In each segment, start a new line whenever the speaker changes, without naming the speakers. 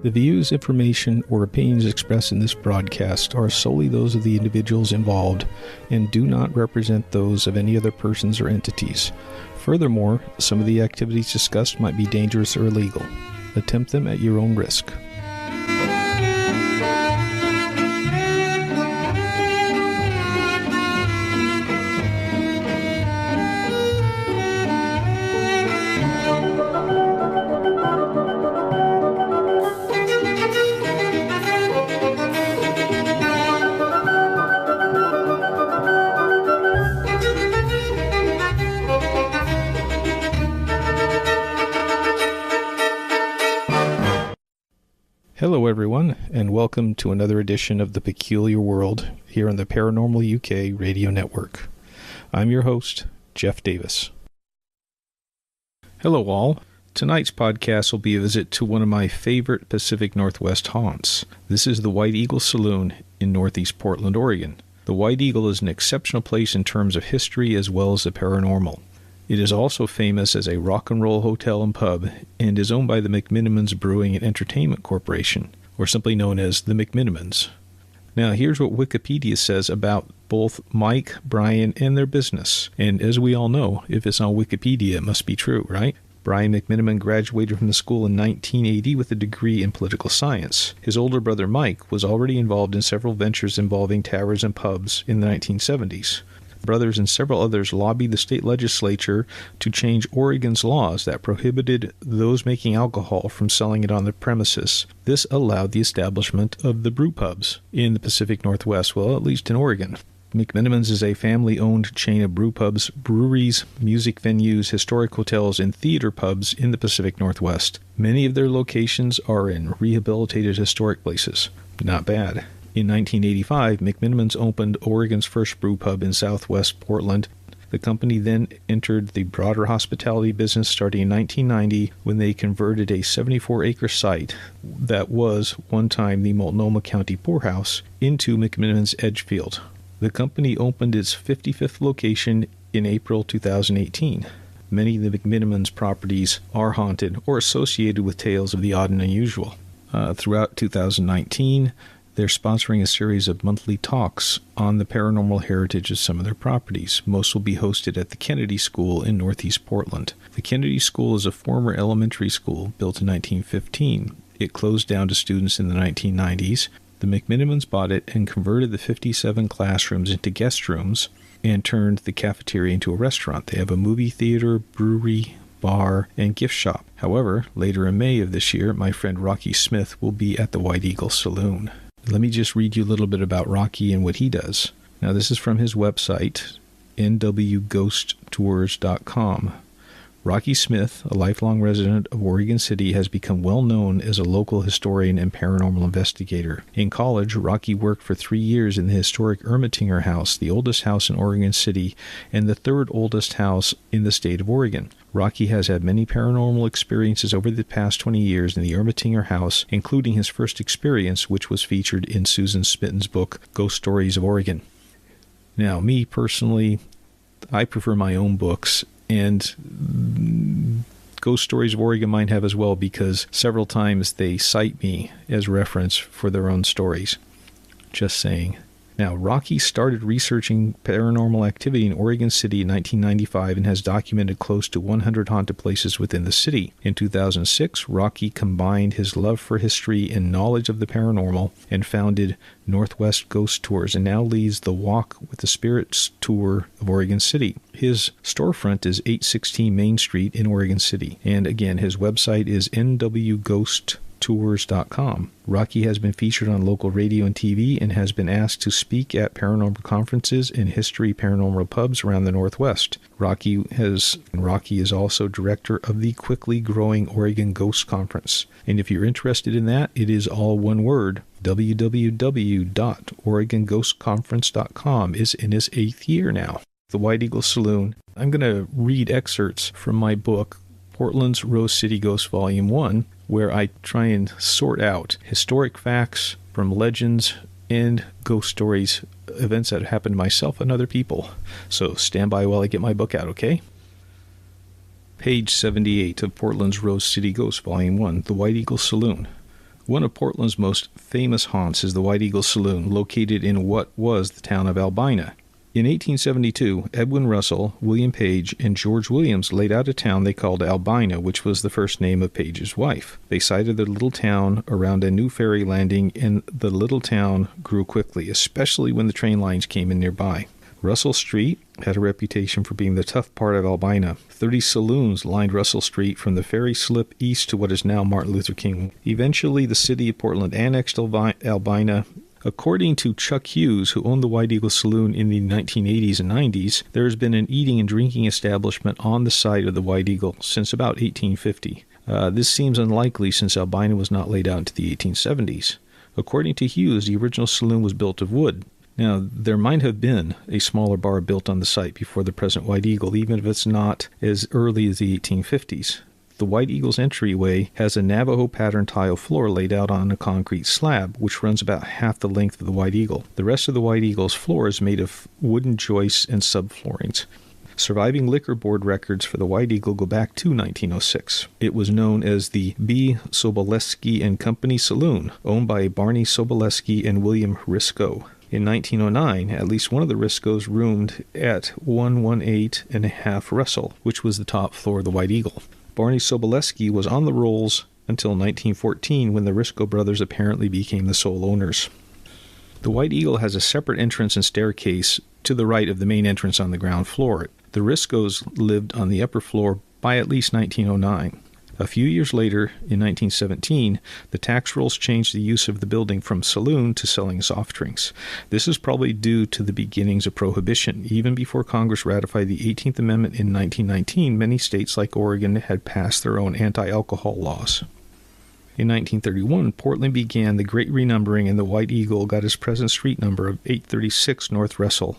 The views, information, or opinions expressed in this broadcast are solely those of the individuals involved and do not represent those of any other persons or entities. Furthermore, some of the activities discussed might be dangerous or illegal. Attempt them at your own risk. Hello everyone, and welcome to another edition of The Peculiar World here on the Paranormal UK radio network. I'm your host, Jeff Davis. Hello all. Tonight's podcast will be a visit to one of my favorite Pacific Northwest haunts. This is the White Eagle Saloon in Northeast Portland, Oregon. The White Eagle is an exceptional place in terms of history as well as the paranormal. It is also famous as a rock and roll hotel and pub and is owned by the McMenamins Brewing and Entertainment Corporation, or simply known as the McMenamins. Now here's what Wikipedia says about both Mike, Brian, and their business. And as we all know, if it's on Wikipedia, it must be true, right? Brian McMenamin graduated from the school in 1980 with a degree in political science. His older brother Mike was already involved in several ventures involving taverns and pubs in the 1970s. Brothers and several others lobbied the state legislature to change Oregon's laws that prohibited those making alcohol from selling it on the premises. This allowed the establishment of the brew pubs in the Pacific Northwest, well, at least in Oregon. McMenamins is a family-owned chain of brew pubs, breweries, music venues, historic hotels, and theater pubs in the Pacific Northwest. Many of their locations are in rehabilitated historic places. Not bad. In 1985, McMenamins opened Oregon's first brew pub in southwest Portland. The company then entered the broader hospitality business starting in 1990 when they converted a 74-acre site that was one time the Multnomah County Poorhouse into McMenamins Edgefield. The company opened its 55th location in April 2018. Many of the McMenamins properties are haunted or associated with tales of the odd and unusual. Throughout 2019, they're sponsoring a series of monthly talks on the paranormal heritage of some of their properties. Most will be hosted at the Kennedy School in Northeast Portland. The Kennedy School is a former elementary school built in 1915. It closed down to students in the 1990s. The McMenamins bought it and converted the 57 classrooms into guest rooms and turned the cafeteria into a restaurant. They have a movie theater, brewery, bar, and gift shop. However, later in May of this year, my friend Rocky Smith will be at the White Eagle Saloon. Let me just read you a little bit about Rocky and what he does. Now, this is from his website, nwghosttours.com. Rocky Smith, a lifelong resident of Oregon City, has become well known as a local historian and paranormal investigator. In college, Rocky worked for 3 years in the historic Ermitinger House, the oldest house in Oregon City and the third oldest house in the state of Oregon. Rocky has had many paranormal experiences over the past 20 years in the Ermitinger House, including his first experience, which was featured in Susan Smitten's book, Ghost Stories of Oregon. Now, me personally, I prefer my own books, and Ghost Stories of Oregon might have as well, because several times they cite me as reference for their own stories. Just saying. Now, Rocky started researching paranormal activity in Oregon City in 1995 and has documented close to 100 haunted places within the city. In 2006, Rocky combined his love for history and knowledge of the paranormal and founded Northwest Ghost Tours and now leads the Walk with the Spirits tour of Oregon City. His storefront is 816 Main Street in Oregon City. And again, his website is nwghosttours.com. Rocky has been featured on local radio and TV and has been asked to speak at paranormal conferences and history paranormal pubs around the Northwest. Rocky is also director of the quickly growing Oregon Ghost Conference. And if you're interested in that, it is all one word. www.oregonghostconference.com is in its 8th year now. The White Eagle Saloon. I'm going to read excerpts from my book, Portland's Rose City Ghosts Volume 1, where I try and sort out historic facts from legends and ghost stories, events that happened to myself and other people. So stand by while I get my book out, okay? Page 78 of Portland's Rose City Ghosts Volume 1, The White Eagle Saloon. One of Portland's most famous haunts is the White Eagle Saloon, located in what was the town of Albina. In 1872, Edwin Russell, William Page, and George Williams laid out a town they called Albina, which was the first name of Page's wife. They sited their little town around a new ferry landing, and the little town grew quickly, especially when the train lines came in nearby. Russell Street had a reputation for being the tough part of Albina. 30 saloons lined Russell Street from the ferry slip east to what is now Martin Luther King. Eventually, the city of Portland annexed Albina. According to Chuck Hughes, who owned the White Eagle Saloon in the 1980s and 90s, there has been an eating and drinking establishment on the site of the White Eagle since about 1850. This seems unlikely since Albina was not laid out until the 1870s. According to Hughes, the original saloon was built of wood. Now, there might have been a smaller bar built on the site before the present White Eagle, even if it's not as early as the 1850s. The White Eagle's entryway has a Navajo pattern tile floor laid out on a concrete slab, which runs about half the length of the White Eagle. The rest of the White Eagle's floor is made of wooden joists and subfloorings. Surviving liquor board records for the White Eagle go back to 1906. It was known as the B. Sobolewski and Company Saloon, owned by Barney Sobolewski and William Risco. In 1909, at least one of the Riscos roomed at 118.5 Russell, which was the top floor of the White Eagle. Barney Sobolewski was on the rolls until 1914, when the Risco brothers apparently became the sole owners. The White Eagle has a separate entrance and staircase to the right of the main entrance on the ground floor. The Riscos lived on the upper floor by at least 1909. A few years later, in 1917, the tax rolls changed the use of the building from saloon to selling soft drinks. This is probably due to the beginnings of Prohibition. Even before Congress ratified the 18th Amendment in 1919, many states like Oregon had passed their own anti-alcohol laws. In 1931, Portland began the Great Renumbering, and the White Eagle got its present street number of 836 North Russell.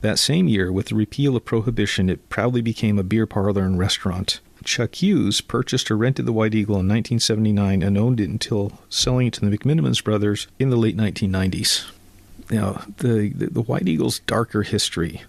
That same year, with the repeal of Prohibition, it proudly became a beer parlor and restaurant. Chuck Hughes purchased or rented the White Eagle in 1979 and owned it until selling it to the McMinimans brothers in the late 1990s. Now, the White Eagle's darker history.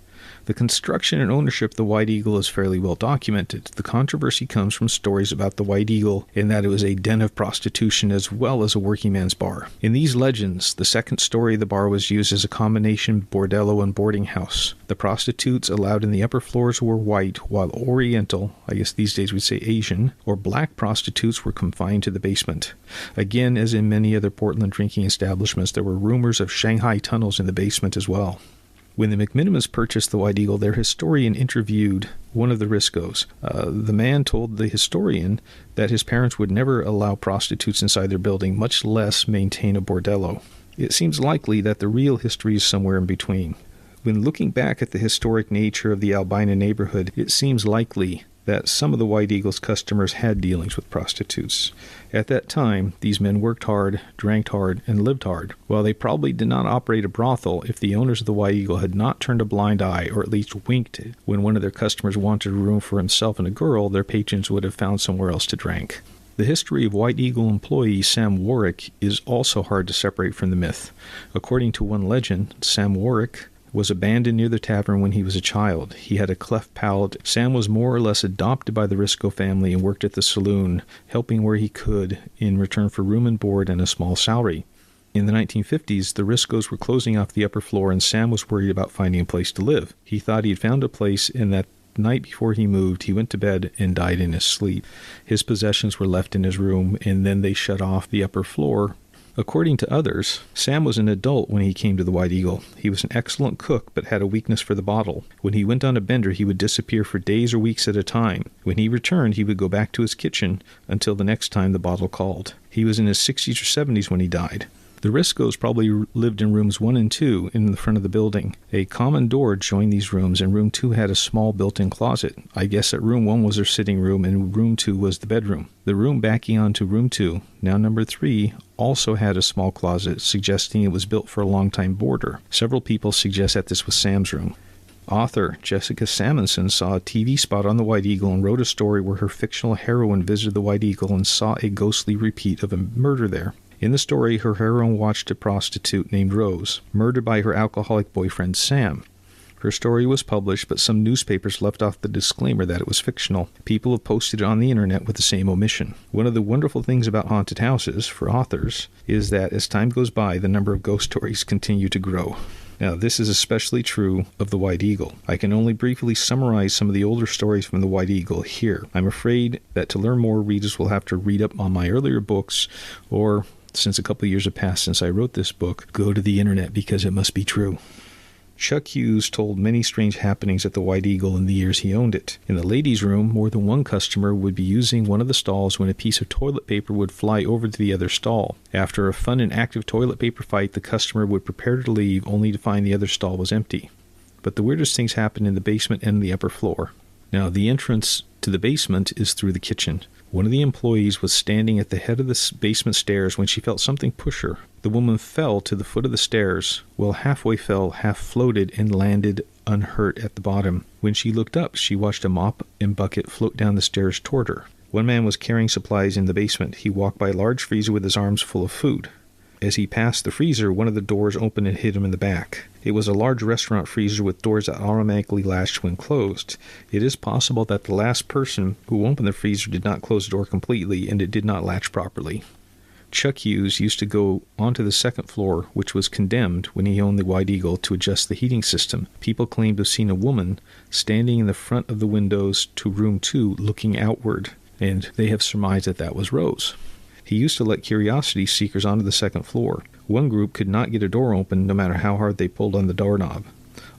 The construction and ownership of the White Eagle is fairly well documented. The controversy comes from stories about the White Eagle in that it was a den of prostitution as well as a working man's bar. In these legends, the second story of the bar was used as a combination bordello and boarding house. The prostitutes allowed in the upper floors were white, while Oriental, I guess these days we'd say Asian, or black prostitutes were confined to the basement. Again, as in many other Portland drinking establishments, there were rumors of Shanghai tunnels in the basement as well. When the McMinimans purchased the White Eagle, their historian interviewed one of the Riscos. The man told the historian that his parents would never allow prostitutes inside their building, much less maintain a bordello. It seems likely that the real history is somewhere in between. When looking back at the historic nature of the Albina neighborhood, it seems likely that some of the White Eagle's customers had dealings with prostitutes. At that time, these men worked hard, drank hard, and lived hard. While they probably did not operate a brothel, if the owners of the White Eagle had not turned a blind eye, or at least winked when one of their customers wanted a room for himself and a girl, their patrons would have found somewhere else to drink. The history of White Eagle employee Sam Warwick is also hard to separate from the myth. According to one legend, Sam Warwick was abandoned near the tavern when he was a child. He had a cleft palate. Sam was more or less adopted by the Risco family and worked at the saloon, helping where he could in return for room and board and a small salary. In the 1950s, the Riscos were closing off the upper floor, and Sam was worried about finding a place to live. He thought he had found a place, and that night before he moved, he went to bed and died in his sleep. His possessions were left in his room, and then they shut off the upper floor. According to others, Sam was an adult when he came to the White Eagle. He was an excellent cook, but had a weakness for the bottle. When he went on a bender, he would disappear for days or weeks at a time. When he returned, he would go back to his kitchen until the next time the bottle called. He was in his 60s or 70s when he died. The Riscos probably lived in rooms 1 and 2 in the front of the building. A common door joined these rooms, and room 2 had a small built-in closet. I guess that room 1 was their sitting room, and room 2 was the bedroom. The room backing onto room 2, now number 3, also had a small closet, suggesting it was built for a long-time boarder. Several people suggest that this was Sam's room. Author Jessica Samuelson saw a TV spot on the White Eagle and wrote a story where her fictional heroine visited the White Eagle and saw a ghostly repeat of a murder there. In the story, her heroine watched a prostitute named Rose murdered by her alcoholic boyfriend Sam. Her story was published, but some newspapers left off the disclaimer that it was fictional. People have posted it on the internet with the same omission. One of the wonderful things about haunted houses, for authors, is that as time goes by, the number of ghost stories continue to grow. Now, this is especially true of the White Eagle. I can only briefly summarize some of the older stories from the White Eagle here. I'm afraid that to learn more, readers will have to read up on my earlier books, or, since a couple of years have passed since I wrote this book, go to the internet because it must be true. Chuck Hughes told many strange happenings at the White Eagle in the years he owned it. In the ladies' room, more than one customer would be using one of the stalls when a piece of toilet paper would fly over to the other stall. After a fun and active toilet paper fight, the customer would prepare to leave, only to find the other stall was empty. But the weirdest things happened in the basement and the upper floor. Now, the entrance to the basement is through the kitchen. One of the employees was standing at the head of the basement stairs when she felt something push her. The woman fell to the foot of the stairs, well, halfway fell, half floated, and landed unhurt at the bottom. When she looked up, she watched a mop and bucket float down the stairs toward her. One man was carrying supplies in the basement. He walked by a large freezer with his arms full of food. As he passed the freezer, one of the doors opened and hit him in the back. It was a large restaurant freezer with doors that automatically latched when closed. It is possible that the last person who opened the freezer did not close the door completely and it did not latch properly. Chuck Hughes used to go onto the second floor, which was condemned when he owned the White Eagle, to adjust the heating system. People claimed to have seen a woman standing in the front of the windows to room 2 looking outward, and they have surmised that that was Rose. He used to let curiosity seekers onto the second floor. One group could not get a door open no matter how hard they pulled on the doorknob.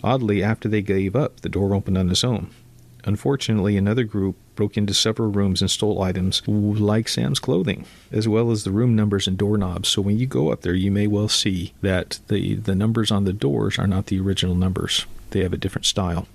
Oddly, after they gave up, the door opened on its own. Unfortunately, another group broke into several rooms and stole items like Sam's clothing, as well as the room numbers and doorknobs. So when you go up there, you may well see that the numbers on the doors are not the original numbers. They have a different style.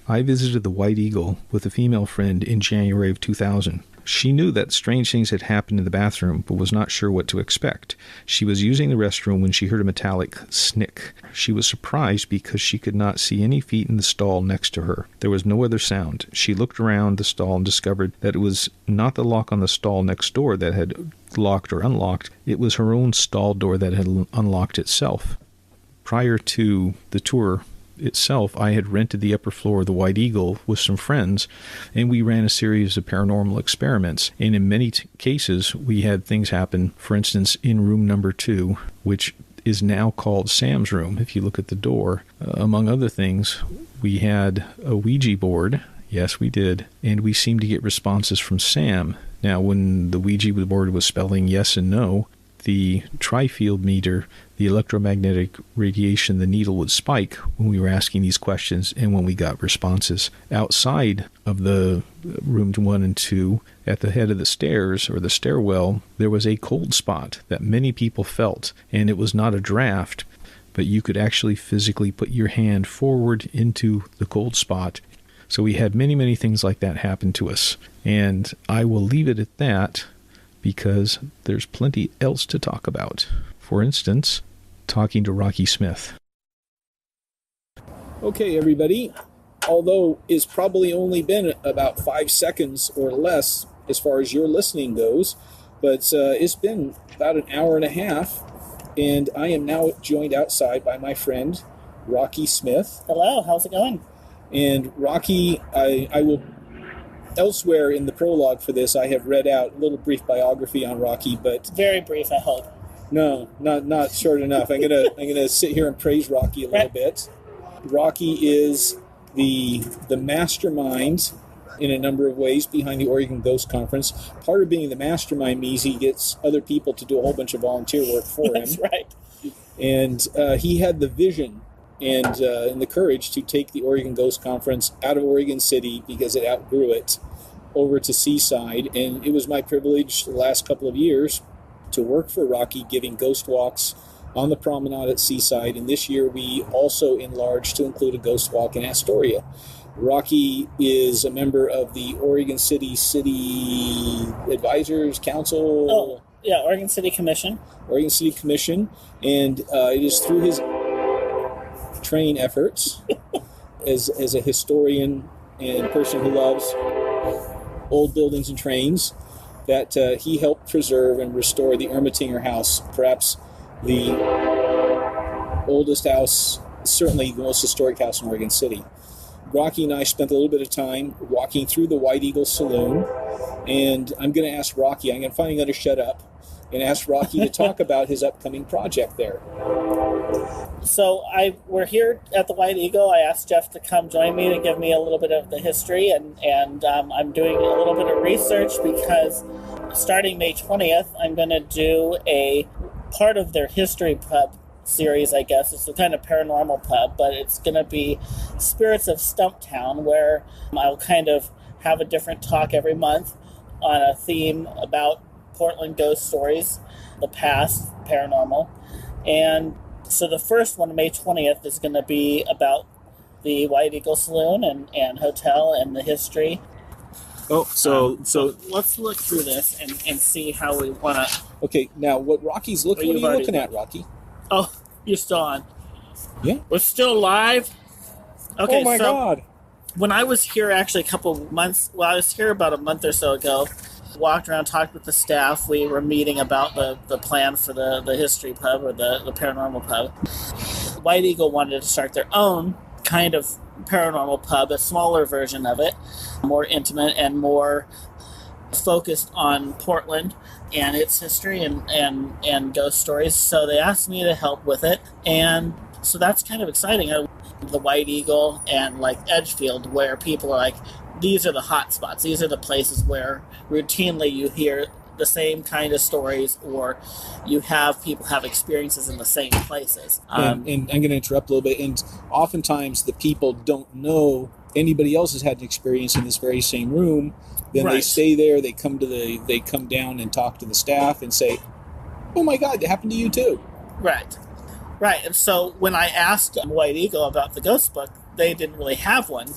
I visited the White Eagle with a female friend in January of 2000. She knew that strange things had happened in the bathroom, but was not sure what to expect. She was using the restroom when she heard a metallic snick. She was surprised because she could not see any feet in the stall next to her. There was no other sound. She looked around the stall and discovered that it was not the lock on the stall next door that had locked or unlocked. It was her own stall door that had unlocked itself. Prior to the tour itself, I had rented the upper floor of the White Eagle with some friends, and we ran a series of paranormal experiments. And in many cases, we had things happen. For instance, in room number 2, which is now called Sam's room, if you look at the door, among other things, we had a Ouija board. Yes, we did. And we seemed to get responses from Sam. Now, when the Ouija board was spelling yes and no, the tri-field meter, the electromagnetic radiation, the needle would spike when we were asking these questions and when we got responses. Outside of the rooms 1 and 2, at the head of the stairs or the stairwell, there was a cold spot that many people felt, and it was not a draft, but you could actually physically put your hand forward into the cold spot. So we had many, many things like that happen to us, and I will leave it at that, because there's plenty else to talk about. For instance, talking to Rocky Smith.
Okay, everybody. Although it's probably only been about 5 seconds or less as far as your listening goes, but it's been about an hour and a half, and I am now joined outside by my friend, Rocky Smith.
Hello, how's it going?
And Rocky, I will... Elsewhere in the prologue for this, I have read out a little brief biography on Rocky, but
very brief, I hope.
No, not short enough. I'm gonna sit here and praise Rocky a little bit. Rocky is the mastermind in a number of ways behind the Oregon Ghost Conference. Part of being the mastermind means he gets other people to do a whole bunch of volunteer work for him.
That's right.
And he had the vision and the courage to take the Oregon Ghost Conference out of Oregon City because it outgrew it over to Seaside. And it was my privilege the last couple of years to work for Rocky, giving ghost walks on the promenade at Seaside. And this year we also enlarged to include a ghost walk in Astoria. Rocky is a member of the Oregon City Advisors Council.
Oh, yeah, Oregon City Commission.
Oregon City Commission. And it is through his training efforts as a historian and person who loves old buildings and trains that he helped preserve and restore the Ermatinger House, perhaps the oldest house certainly the most historic house in Oregon City. Rocky and I spent a little bit of time walking through the White Eagle Saloon, and I'm going to ask Rocky, I'm finally going to shut up and ask Rocky to talk about his upcoming project there.
So we're here at the White Eagle. I asked Jeff to come join me to give me a little bit of the history, and I'm doing a little bit of research because starting May 20th, I'm going to do a part of their history pub series, I guess. It's a kind of paranormal pub, but it's going to be Spirits of Stumptown, where I'll kind of have a different talk every month on a theme about Portland ghost stories, the past, paranormal. And so the first one, May 20th, is going to be about the White Eagle Saloon and hotel and the history.
Oh, so
let's look through this and see how we want to...
Okay, now what Rocky's looking... What are you looking at, Rocky?
Oh, you're still on.
Yeah.
We're still live? Okay,
oh my God.
When I was here actually I was here about a month or so ago, walked around, talked with the staff. We were meeting about the plan for the history pub or the paranormal pub. White Eagle wanted to start their own kind of paranormal pub, a smaller version of it, more intimate and more focused on Portland and its history and ghost stories. So they asked me to help with it, and so that's kind of exciting. The White Eagle and like Edgefield, where people are like, these are the hot spots. These are the places where routinely you hear the same kind of stories, or you have people have experiences in the same places.
And I'm going to interrupt a little bit. And oftentimes the people don't know anybody else has had an experience in this very same room. Then
Right.
They stay there. They come down and talk to the staff and say, "Oh my God, it happened to you too."
Right. And so when I asked White Eagle about the ghost book, they didn't really have one.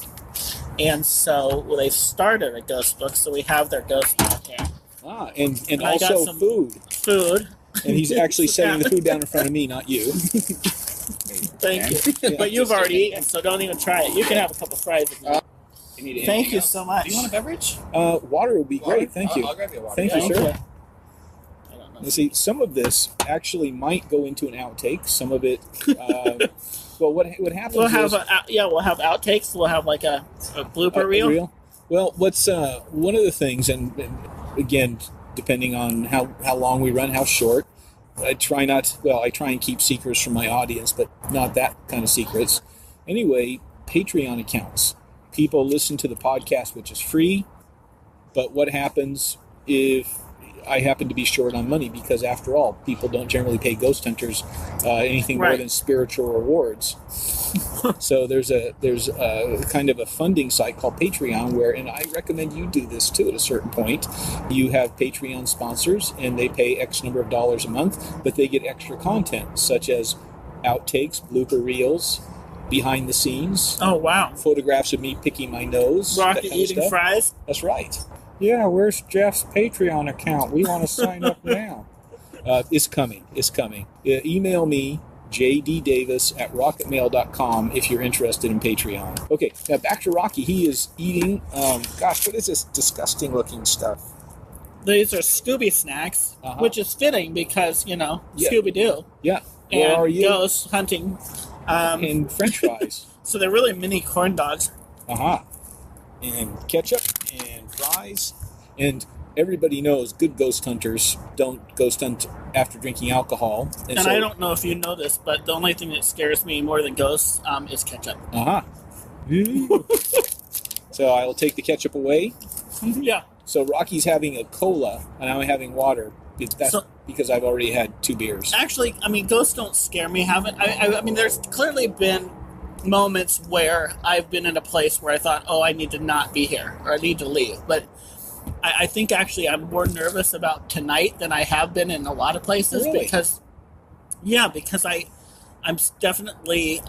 And so they started a ghost book, so we have their ghost book here.
Ah, and
I got
also
some
food. And he's actually setting the food down in front of me, not you.
Thank you.
Yeah.
But you've already eaten, so don't even try it. You can have a couple fries if you want. Thank you so much.
Do you want a beverage?
Water would be great. Thank you.
I'll grab you a water.
Thank you,
Thank
sir.
you. I don't know.
You see, some of this actually might go into an outtake. Some of it, well, what happens
We'll have
is...
we'll have outtakes. We'll have like a blooper reel.
Well, what's one of the things, and again, depending on how long we run, how short, I try and keep secrets from my audience, but not that kind of secrets. Anyway, Patreon accounts. People listen to the podcast, which is free, but what happens if I happen to be short on money? Because after all, people don't generally pay ghost hunters anything more
Right.
than spiritual rewards. So there's a kind of a funding site called Patreon where, and I recommend you do this too at a certain point, you have Patreon sponsors and they pay X number of dollars a month, but they get extra content such as outtakes, blooper reels, behind the scenes,
Oh wow!
photographs of me picking my nose, that
Rocky
kind of
eating
stuff.
fries.
That's right. Yeah, where's Jeff's Patreon account? We want to sign up now. It's coming. Email me, jddavis@rocketmail.com if you're interested in Patreon. Okay, now back to Rocky. He is eating, what is this disgusting looking stuff?
These are Scooby snacks,
Uh-huh.
which is fitting because
Yeah.
Scooby Doo
Yeah, where
and
are you?
ghost hunting.
And French fries.
So they're really mini corn dogs.
Uh-huh. And ketchup and fries. And everybody knows good ghost hunters don't ghost hunt after drinking alcohol.
And
so,
I don't know if you know this, but the only thing that scares me more than ghosts is ketchup.
Uh-huh. So I'll take the ketchup away.
Yeah.
So Rocky's having a cola, and I'm having water. That's because I've already had 2 beers.
Actually, I mean, ghosts don't scare me. I mean, there's clearly been moments where I've been in a place where I thought, oh, I need to not be here, or I need to leave. But I think actually I'm more nervous about tonight than I have been in a lot of places.
Really?
Because I'm definitely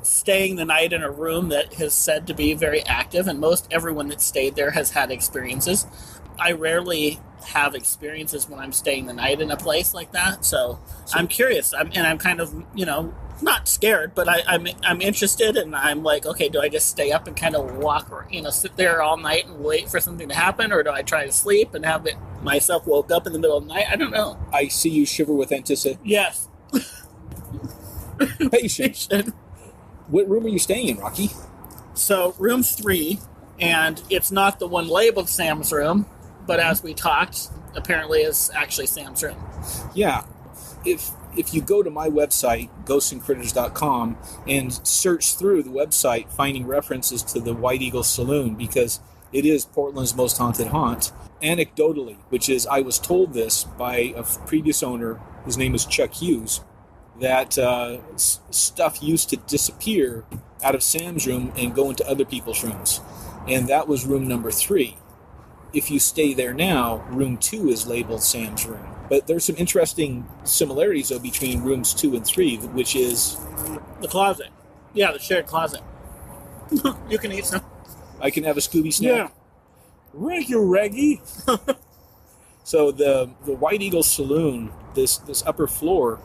staying the night in a room that is said to be very active, and most everyone that stayed there has had experiences. I rarely have experiences when I'm staying the night in a place like that, so I'm curious. I'm kind of, not scared, but I'm interested, and I'm like, okay, do I just stay up and kind of walk, or sit there all night and wait for something to happen, or do I try to sleep and have myself woke up in the middle of the night? I don't know.
I see you shiver with anticipation.
Yes.
Patience. What room are you staying in, Rocky?
So room 3, and it's not the one labeled Sam's room, but as we talked, apparently is actually Sam's room.
Yeah. If you go to my website, ghostsandcritters.com, and search through the website, finding references to the White Eagle Saloon, because it is Portland's most haunted haunt, anecdotally, which is, I was told this by a previous owner, his name is Chuck Hughes, that stuff used to disappear out of Sam's room and go into other people's rooms. And that was room number 3. If you stay there now, room 2 is labeled Sam's room. But there's some interesting similarities, though, between rooms 2 and 3, which is...
The closet. Yeah, the shared closet. You can eat some.
I can have a Scooby snack?
Yeah.
Thank you, Reggie. So the White Eagle Saloon, this upper floor,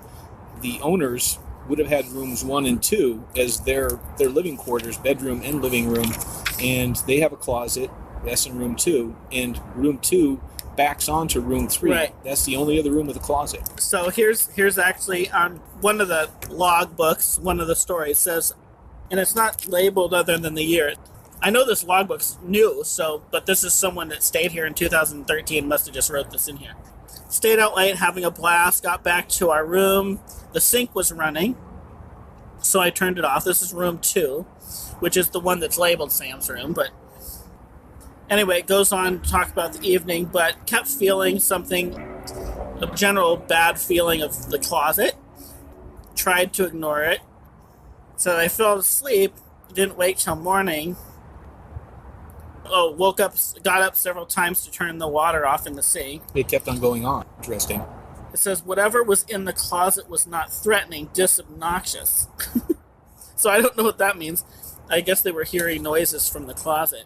the owners would have had rooms 1 and 2 as their living quarters, bedroom and living room, and they have a closet. That's in room 2, and room 2 backs onto room 3.
Right.
That's the only other room with a closet.
So here's actually on one of the log books, one of the stories says, and it's not labeled other than the year. I know this logbook's new, but this is someone that stayed here in 2013, must have just wrote this in here. Stayed out late, having a blast, got back to our room. The sink was running, so I turned it off. This is room 2, which is the one that's labeled Sam's room, but anyway, it goes on to talk about the evening, but kept feeling something, a general bad feeling of the closet. Tried to ignore it. So I fell asleep, didn't wake till morning. Woke up, got up several times to turn the water off in the sink.
It kept on going on. Interesting.
It says, whatever was in the closet was not threatening, just obnoxious. So I don't know what that means. I guess they were hearing noises from the closet.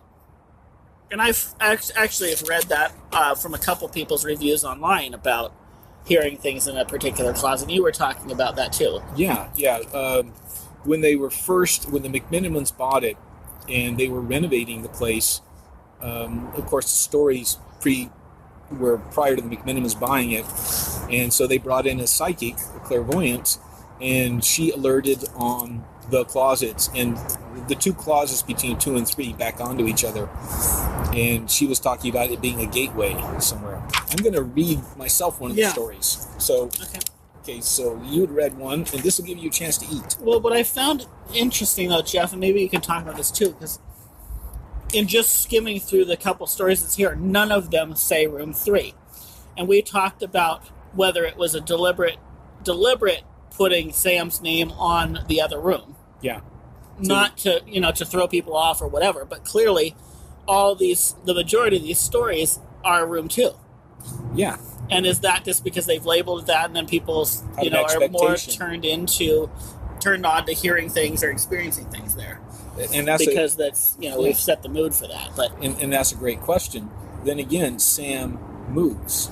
And I've actually have read that from a couple people's reviews online about hearing things in a particular closet. You were talking about that too.
Yeah. When the McMinimans bought it and they were renovating the place, of course the stories were prior to the McMinimans buying it, and so they brought in a psychic, a clairvoyant, and she alerted on the closets, and the 2 closets between 2 and 3 back onto each other, and she was talking about it being a gateway somewhere. I'm going to read myself one of the stories. Okay, so you had read one, and this will give you a chance to eat.
Well, what I found interesting, though, Jeff, and maybe you can talk about this too, because in just skimming through the couple stories that's here, none of them say room 3. And we talked about whether it was a deliberate putting Sam's name on the other room.
Yeah.
Not to throw people off or whatever, but clearly the majority of these stories are room 2.
Yeah.
And is that just because they've labeled that and then people, are more turned on to hearing things or experiencing things there?
And that's
we've set the mood for that. But
and that's a great question. Then again, Sam moves.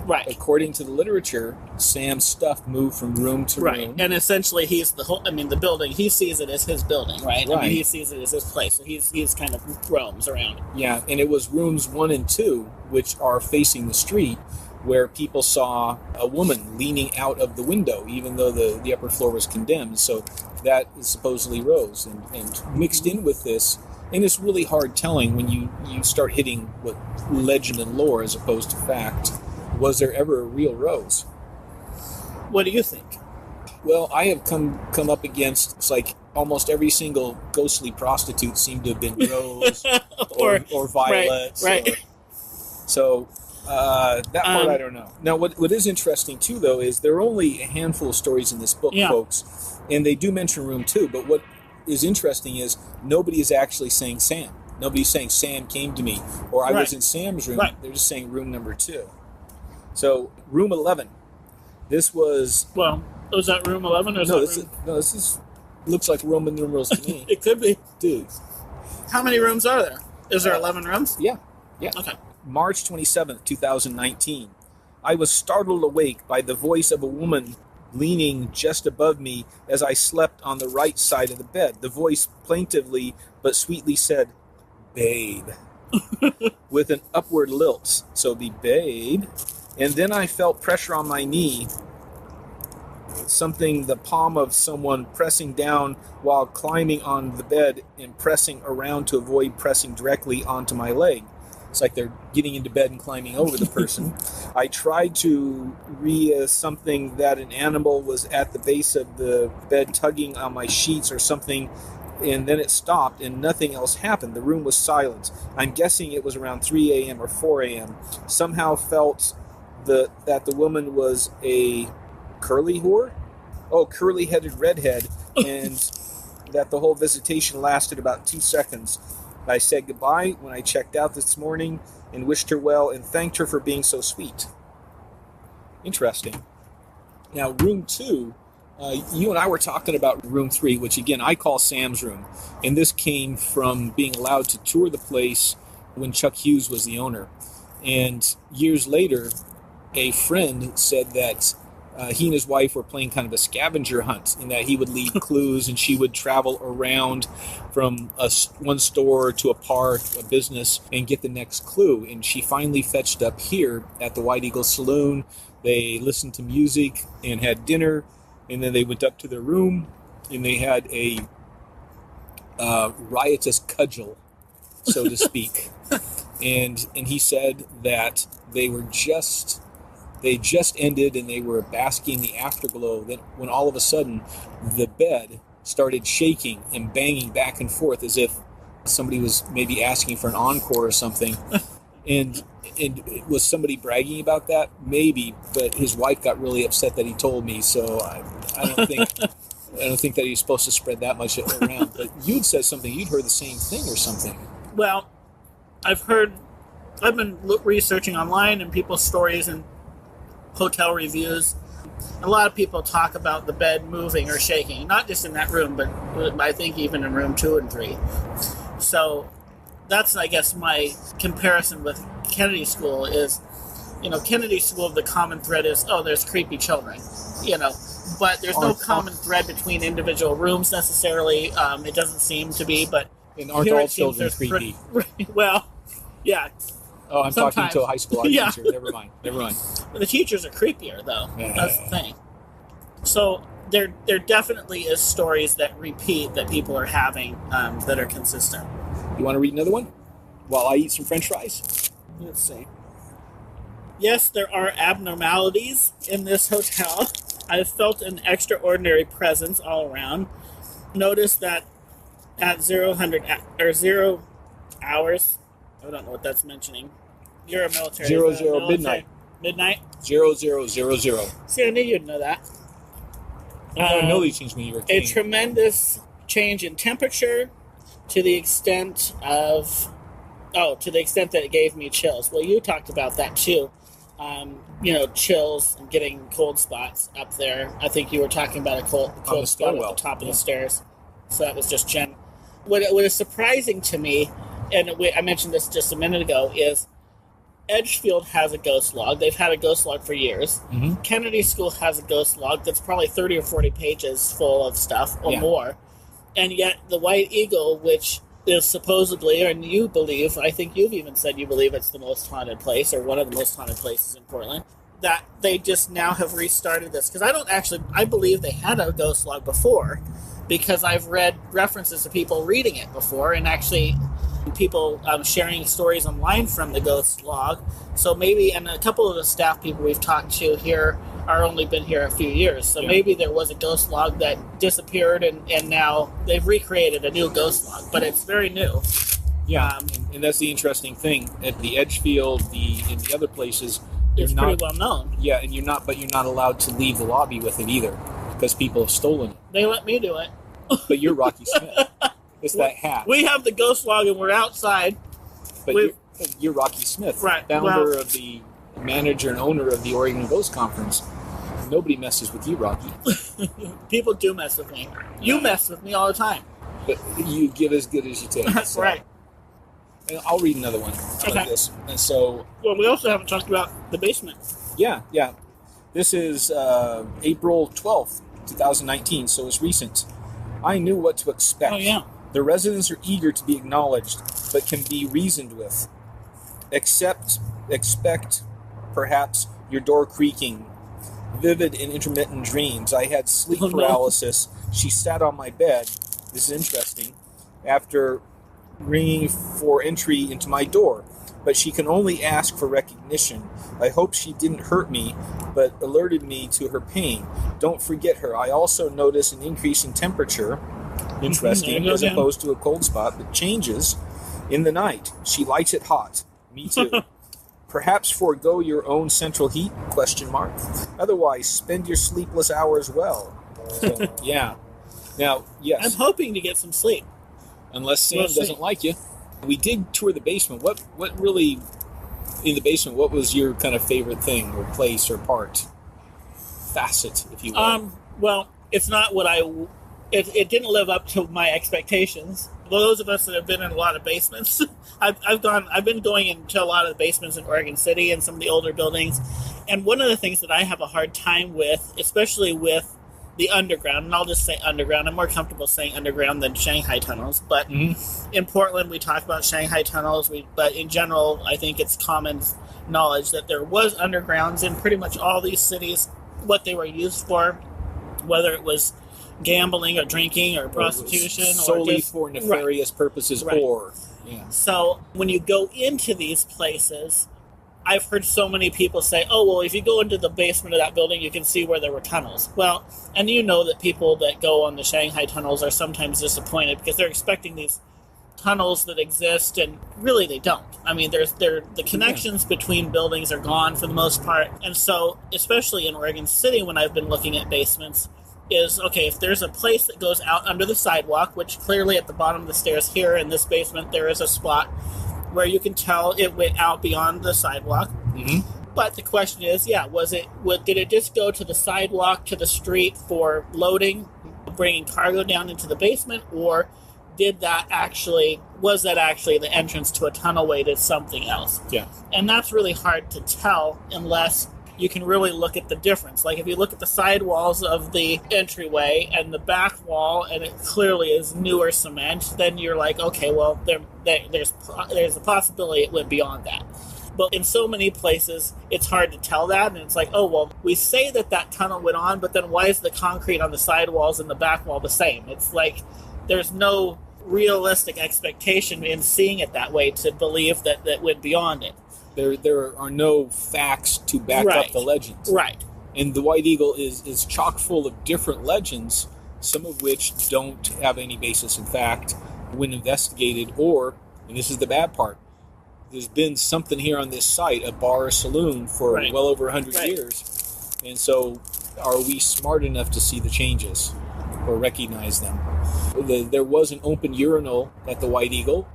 Right.
According to the literature, Sam's stuff moved from room to room.
And essentially he's the building, he sees it as his building, right? I mean, he sees it as his place. So he's kind of roams around.
Yeah, and it was rooms 1 and 2, which are facing the street, where people saw a woman leaning out of the window, even though the upper floor was condemned. So that is supposedly Rose. And mixed in with this, and it's really hard telling when you start hitting what legend and lore as opposed to fact. Was there ever a real Rose?
What do you think?
Well, I have come up against, it's like almost every single ghostly prostitute seemed to have been Rose or Violet.
Right.
So that part I don't know. Now, what is interesting, too, though, is there are only a handful of stories in this book, folks, and they do mention room 2, but what is interesting is nobody is actually saying Sam. Nobody's saying Sam came to me, or I was in Sam's room. They're just saying room number 2. So, room 11. This was...
Well, was that room 11? Or
this is looks like Roman numerals to me.
It could be.
Dude.
How many rooms are there? Is there 11 rooms?
Yeah.
Okay.
March 27th, 2019. I was startled awake by the voice of a woman leaning just above me as I slept on the right side of the bed. The voice plaintively but sweetly said, "Babe," with an upward lilt. So be babe. And then I felt pressure on my knee something, the palm of someone pressing down while climbing on the bed and pressing around to avoid pressing directly onto my leg. It's like they're getting into bed and climbing over the person. I tried to read something that an animal was at the base of the bed tugging on my sheets or something, and then it stopped and nothing else happened. The room was silent. I'm guessing it was around 3 a.m. or 4 a.m. Somehow felt that the woman was a curly whore? Oh, curly-headed redhead, and that the whole visitation lasted about 2 seconds. I said goodbye when I checked out this morning and wished her well and thanked her for being so sweet. Interesting. Now, room 2, you and I were talking about room 3, which again I call Sam's room. And this came from being allowed to tour the place when Chuck Hughes was the owner. And years later, a friend said that he and his wife were playing kind of a scavenger hunt, in that he would leave clues and she would travel around from one store to a park, a business, and get the next clue. And she finally fetched up here at the White Eagle Saloon. They listened to music and had dinner, and then they went up to their room and they had a riotous cudgel, so to speak. And he said that they just ended and they were basking the afterglow. Then when all of a sudden the bed started shaking and banging back and forth as if somebody was maybe asking for an encore or something. and was somebody bragging about that? Maybe, but his wife got really upset that he told me, so I don't think that he's supposed to spread that much around. But you'd said something, you'd heard the same thing or something.
Well, I've been researching online and people's stories and hotel reviews. A lot of people talk about the bed moving or shaking, not just in that room, but I think even in room 2 and 3. So that's, I guess, my comparison with Kennedy School is, Kennedy School, the common thread is, there's creepy children, but there's no common thread between individual rooms necessarily. It doesn't seem to be, but
and aren't all children creepy?
Well, yeah.
Oh, I'm
Sometimes.
Talking to a high school art
Yeah.
teacher. Never mind.
The teachers are creepier, though. That's the thing. So there definitely is stories that repeat that people are having that are consistent.
You want to read another one while I eat some French fries?
Let's see. Yes, there are abnormalities in this hotel. I've felt an extraordinary presence all around. Notice that at 0 hours, I don't know what that's mentioning. You're a military.
00 midnight.
Midnight?
0000.
See, I knew you'd know that.
I know these things when you were a
A
teen.
tremendous change in temperature to the extent that it gave me chills. Well, you talked about that too. Chills and getting cold spots up there. I think you were talking about a cold spot at the top of the stairs. So that was just general. What is surprising to me, and I mentioned this just a minute ago, is Edgefield has a ghost log. They've had a ghost log for years.
Mm-hmm.
Kennedy School has a ghost log that's probably 30 or 40 pages full of stuff or more. And yet the White Eagle, which is supposedly, and you believe, I think you've even said you believe it's the most haunted place or one of the most haunted places in Portland, that they just now have restarted this. Because I believe they had a ghost log before, because I've read references to people reading it before and actually people sharing stories online from the ghost log. So maybe, and a couple of the staff people we've talked to here are only been here a few years. So maybe there was a ghost log that disappeared and now they've recreated a new ghost log, but it's very new.
Yeah, and that's the interesting thing. At the Edgefield, in the other places,
it's pretty well known.
Yeah, and you're not allowed to leave the lobby with it either, because people have stolen it.
They let me do it.
But you're Rocky Smith. It's that hat.
We have the ghost log and we're outside.
But you're Rocky Smith,
right?
Founder of the manager and owner of the Oregon Ghost Conference. Nobody messes with you, Rocky.
People do mess with me. You mess with me all the time.
But you give as good as you take.
That's right.
And I'll read another one like this. And so,
well, we also haven't talked about the basement.
Yeah. This is April 12th, 2019, so it's recent. I knew what to expect.
Oh, yeah.
The residents are eager to be acknowledged, but can be reasoned with. Expect, perhaps, your door creaking, vivid and intermittent dreams. I had sleep paralysis. She sat on my bed. This is interesting. After ringing for entry into my door, but she can only ask for recognition. I hope she didn't hurt me, but alerted me to her pain. Don't forget her. I also notice an increase in temperature, interesting, as opposed to a cold spot, that changes in the night. She likes it hot. Me too. Perhaps forego your own central heat, ? Otherwise, spend your sleepless hours well. So, yeah. Now, yes.
I'm hoping to get some sleep.
Unless Sam doesn't like you. We did tour the basement. What really, in the basement, what was your kind of favorite thing or place or part? Facet, if you will.
Well, it's not what it didn't live up to my expectations. Those of us that have been in a lot of basements, I've been going into a lot of the basements in Oregon City and some of the older buildings. And one of the things that I have a hard time with, especially with the underground, and I'll just say underground. I'm more comfortable saying underground than Shanghai tunnels. But in Portland, we talk about Shanghai tunnels. But in general, I think it's common knowledge that there was undergrounds in pretty much all these cities. What they were used for, whether it was gambling or drinking or prostitution,
solely for nefarious purposes,
So when you go into these places, I've heard so many people say, oh, well, if you go into the basement of that building, you can see where there were tunnels. Well, and you know that people that go on the Shanghai tunnels are sometimes disappointed because they're expecting these tunnels that exist, and really they don't. I mean, the connections between buildings are gone for the most part. And so, especially in Oregon City, when I've been looking at basements, is, okay, if there's a place that goes out under the sidewalk, which clearly at the bottom of the stairs here in this basement, there is a spot where you can tell it went out beyond the sidewalk. But the question is, did it just go to the sidewalk, to the street for loading, bringing cargo down into the basement, or was that actually the entrance to a tunnelway to something else?
Yeah.
And that's really hard to tell unless you can really look at the difference. Like if you look at the side walls of the entryway and the back wall, and it clearly is newer cement, then you're like, okay, well, there's a possibility it went beyond that. But in so many places, it's hard to tell that, and it's like, oh, well, we say that tunnel went on, but then why is the concrete on the side walls and the back wall the same? It's like there's no realistic expectation in seeing it that way to believe that went beyond it.
There are no facts to back up the legends.
Right.
And the White Eagle is chock full of different legends, some of which don't have any basis in fact when investigated, or, and this is the bad part, there's been something here on this site, a bar or saloon, for well over 100 years. And so are we smart enough to see the changes or recognize them? There was an open urinal at the White Eagle.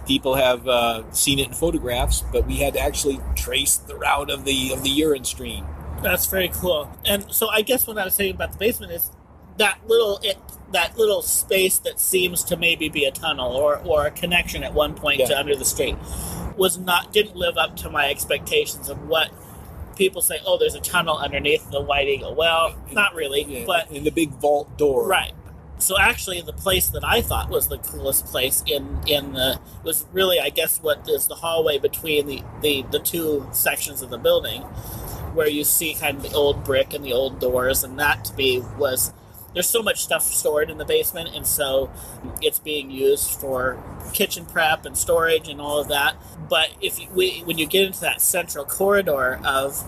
People have seen it in photographs, but we had to actually trace the route of the urine stream.
That's very cool. And so I guess what I was saying about the basement is that little space that seems to maybe be a tunnel or a connection at one point to under the street didn't live up to my expectations of what people say. Oh, there's a tunnel underneath the White Eagle. Well, not really, but
in the big vault door,
right. So actually, the place that I thought was the coolest place was really, I guess, what is the hallway between the two sections of the building, where you see kind of the old brick and the old doors, and that to me was, there's so much stuff stored in the basement, and so it's being used for kitchen prep and storage and all of that. But when you get into that central corridor of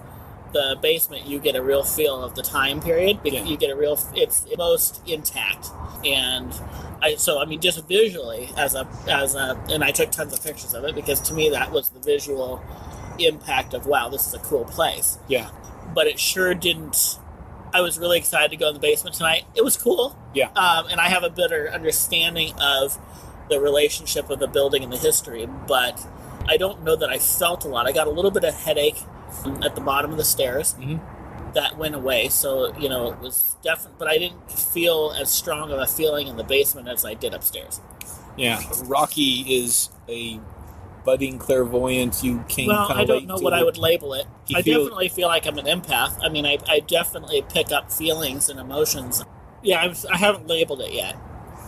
the basement, you get a real feel of the time period. You get it's most intact, and just visually and I took tons of pictures of it because to me that was the visual impact of, wow, this is a cool place.
Yeah.
But it sure didn't. I was really excited to go in the basement tonight. It was cool.
Yeah.
And I have a better understanding of the relationship of the building and the history, but I don't know that I felt a lot. I got a little bit of headache at the bottom of the stairs. That went away, so it was definitely, but I didn't feel as strong of a feeling in the basement as I did upstairs.
Yeah. Rocky is a budding clairvoyant. You came
I don't know what I would label it. I definitely feel like I'm an empath. I mean, I definitely pick up feelings and emotions. Yeah, I haven't labeled it yet.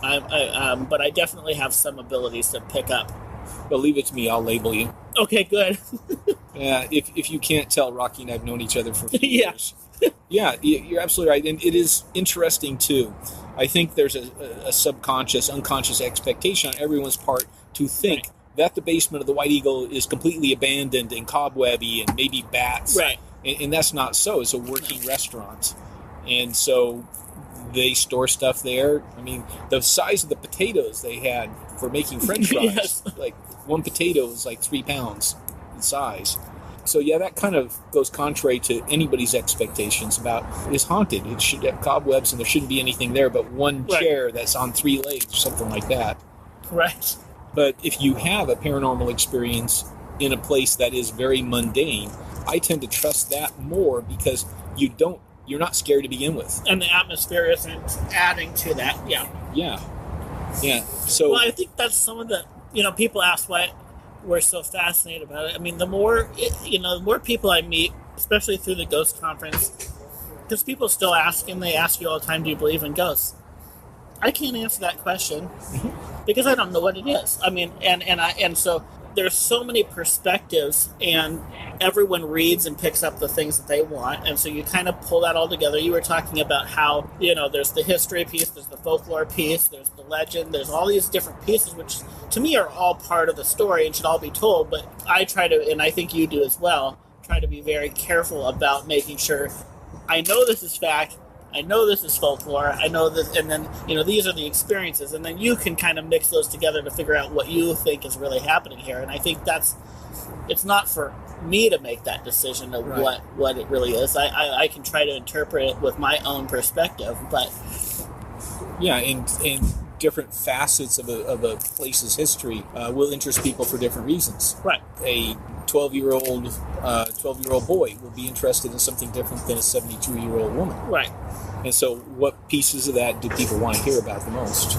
But I definitely have some abilities to pick up.
Well, leave it to me. I'll label you.
Okay, good.
If you can't tell, Rocky and I have known each other for a few years. Yeah, you're absolutely right. And it is interesting, too. I think there's a subconscious, unconscious expectation on everyone's part to think that the basement of the White Eagle is completely abandoned and cobwebby and maybe bats.
Right.
And that's not so. It's a working restaurant. And so they store stuff there. I mean, the size of the potatoes they had for making French fries,
Yes.
like one potato is like 3 pounds in size. So yeah, that kind of goes contrary to anybody's expectations about it's haunted. It should have cobwebs and there shouldn't be anything there but one chair that's on 3 legs or something like that.
Right.
But if you have a paranormal experience in a place that is very mundane, I tend to trust that more because you're not scared to begin with.
And the atmosphere isn't adding to that. Yeah.
Yeah. So
Well, I think that's some of the, people ask why we're so fascinated about it. I mean, the more people I meet, especially through the ghost conference, because people still ask, and they ask you all the time, do you believe in ghosts? I can't answer that question because I don't know what it is. I mean, and so there's so many perspectives, and everyone reads and picks up the things that they want, and so you kind of pull that all together. You were talking about how, there's the history piece, there's the folklore piece, there's the legend, there's all these different pieces, which to me are all part of the story and should all be told, but I try to, and I think you do as well, try to be very careful about making sure I know this is fact, I know this is folklore, I know this, and then, these are the experiences, and then you can kind of mix those together to figure out what you think is really happening here. And I think it's not for me to make that decision of what it really is. I can try to interpret it with my own perspective, but...
Yeah, and different facets of a place's history will interest people for different reasons.
Right.
A 12-year-old boy will be interested in something different than a 72-year-old woman.
Right.
And so what pieces of that do people want to hear about the most?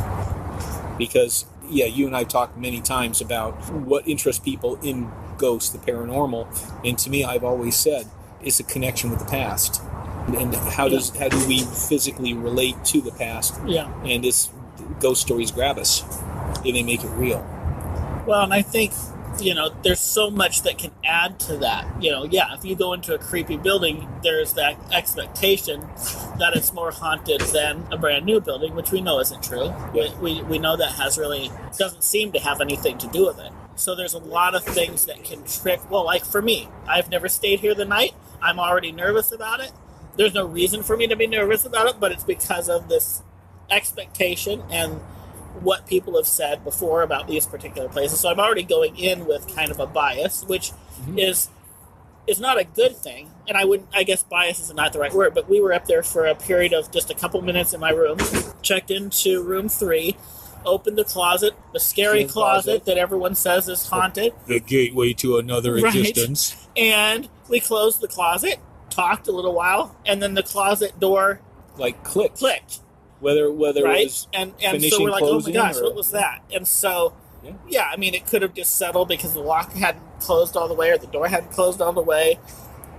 Because, you and I have talked many times about what interests people in ghosts, the paranormal, and to me, I've always said, it's a connection with the past. And how do we physically relate to the past?
Yeah.
And this ghost stories grab us, and they make it real.
Well, and I think, there's so much that can add to that. If you go into a creepy building, there's that expectation that it's more haunted than a brand new building, which we know isn't true.
Yeah.
We know that doesn't seem to have anything to do with it. So there's a lot of things that can trick. Well, like for me, I've never stayed here the night. I'm already nervous about it. There's no reason for me to be nervous about it, but it's because of this expectation and what people have said before about these particular places. So I'm already going in with kind of a bias, which is not a good thing. And I guess bias is not the right word, but we were up there for a period of just a couple minutes in my room, checked into room 3, opened the closet, the scary closet that everyone says is haunted.
The gateway to another existence.
And we closed the closet, talked a little while, and then the closet door clicked. Whether it was
and
so we're like, oh my gosh,
or...
what was that? And so, I mean, it could have just settled because the lock hadn't closed all the way or the door hadn't closed all the way.